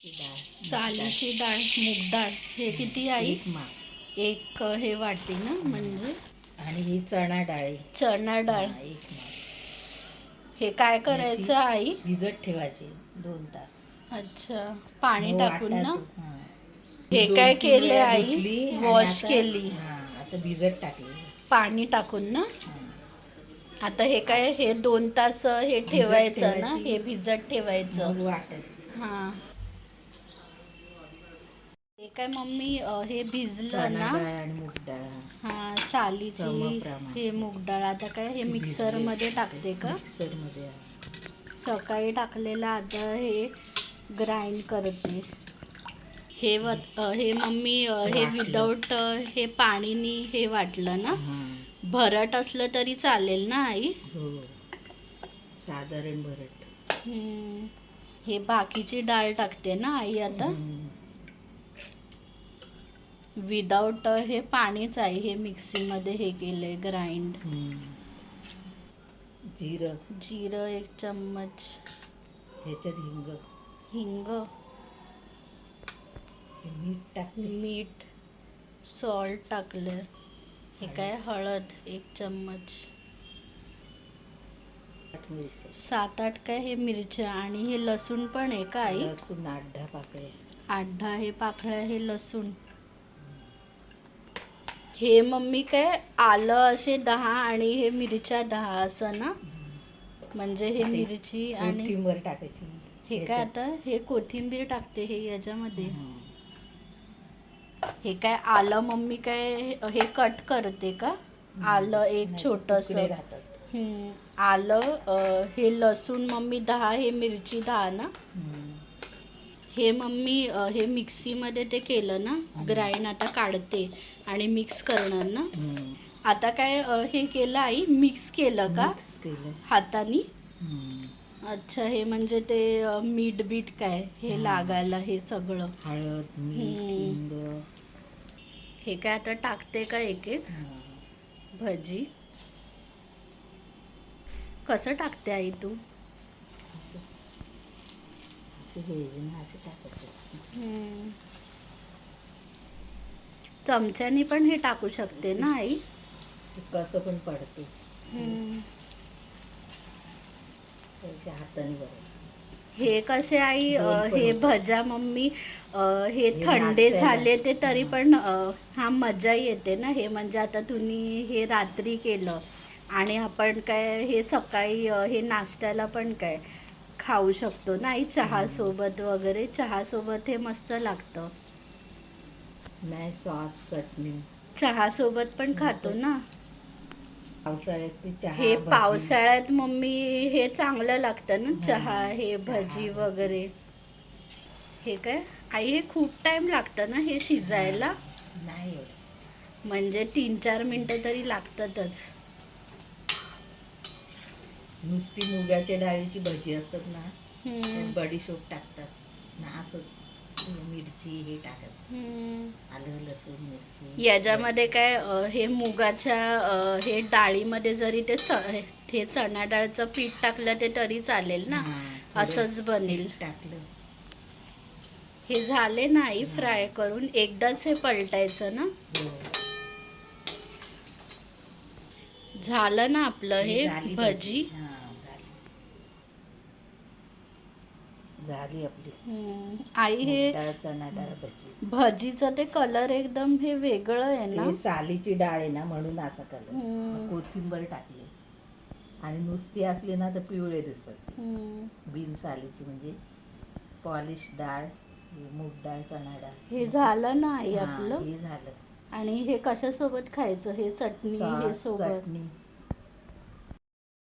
सालीची डाळ, मूग डाळ हे किती आई? एक माप. एक हे वाटी ना, म्हणजे आणि ही चणा डाळ आहे. चणा डाळ. एक माप. हे काय करायचं आई? भिजत ठेवायची 2 तास. अच्छा, पाणी मग टाकून ना. वाटायचं. हां. हे ही काय 2-3 केले वेळा आई? धुतली आणि वॉश आता केली आता भिजत टाकली. पाणी टाकून ना. हां. आता हे काय, हे 2 तास हे ठेवायचं ना, ठेवायची. हे भिजत ठेवायचं. मग वाटायची. हा, हे काय मम्मी हे भिजलं चणा ना. डाळ आणि मूग डाळ. हा, सालीची समप्रमाण. हे मूग डाळ आता काय हे ती मिक्सर भिजली. मध्ये टाकते का? मिक्सरमध्ये. सकाळी टाकलेलं आता हे ग्राइंड करते. हे हे मम्मी हे वाटलं. विदाऊट हे पाणीनी हे वाटलं ना. हां. भरट असलं तरी चालेल ना आई? हो, साधारण भरट. हे बाकीची डाळ टाकते ना आई आता. विदाऊट हे पाणीच आहे, हे मिक्सीमध्ये हे केलंय ग्राइंड. जिरं. जिरं 1 चम्मच. ह्याच्यात हिंग. हिंग. मीठ टाकले. मीठ, सॉल्ट टाकलं. हे काय हळद 1 चम्मच. 7-8 काय हे मिरच्या आणि हे लसूण पण आहे का आई? लसूण 8-10 पाकळ्या. 8-10 हे पाकळ्या हे लसूण. हे मम्मी काय आलं असे 10 आणि हे मिरच्या 10 असं ना, म्हणजे हे मिरची आणि कोथिंबीर टाकायची. हे काय आता हे कोथिंबीर टाकते हे याच्यामध्ये. हे काय आलं मम्मी काय हे कट करते का? आलं एक छोटस. आलं हे लसूण मम्मी 10 हे मिरची 10 ना. हे मम्मी हे मिक्सीमध्ये ते केलं ना ग्राइंड, आता काढते आणि मिक्स करणार ना. आता काय हे केलं आई, मिक्स केलं का हातानी? अच्छा, हे म्हणजे ते मीठ बीट काय हे लागायला हे सगळं. हळद, मीठ. हे काय आता टाकते का एक एक भजी? कसं टाकते आई तू? चमच्यानी पण हे टाकू शकते ना आई? कसं पण पडते. हाताने बरं. हे कसे आई हे भजा मम्मी हे थंडे झाले ते तरी पण हा मजा येते ना. हे म्हणजे आता तुम्ही हे रात्री केलं आणि आपण काय हे सकाळी हे नाश्त्याला पण काय खाऊ शकतो ना आई, चहा सोबत वगैरे. चहा सोबत हे मस्त लागतं. नाही, सॉस चटणी चहा सोबत पण खातो ना. पावसाळ्यात हे पावसाळ्यात मम्मी हे चांगलं लागतं ना, चहा हे भजी वगैरे. हे काय आई हे खूप टाइम लागतं ना हे शिजायला? नाही, म्हणजे 3-4 मिनिटं तरी लागतातच. नुसती मुगाच्या डाळीची भजी असतात ना, बडीशोप टाकतात ना, असं मिरची हे टाकत. आलं, लसूण, मिरची. याच्यामध्ये काय हे मुगाच्या हे डाळीमध्ये जरी ते हे चणा डाळचं पीठ टाकलं ते तरी चालेल ना, असंच बनेल. टाकलं. हे झाले ना आई फ्राय करून, एकदाच हे पलटायचं ना. झालं ना आपलं हे भजी. झाली आपली आई. हे चणा डाळ भजी. भजीचं ते कलर एकदम हे वेगळं आहे ना. सालीची डाळ आहे ना म्हणून असा कलर. कोथिंबीर टाकली आणि नुसती असली ना तर पिवळे दिसत. बिन सालीची म्हणजे पॉलिश डाळ, मूग डाळ, चणा डाळ. हे झालं ना आई आपलं. हे झालं. आणि हे कशासोबत खायचं? हे चटणी हे सोबत. चटणी.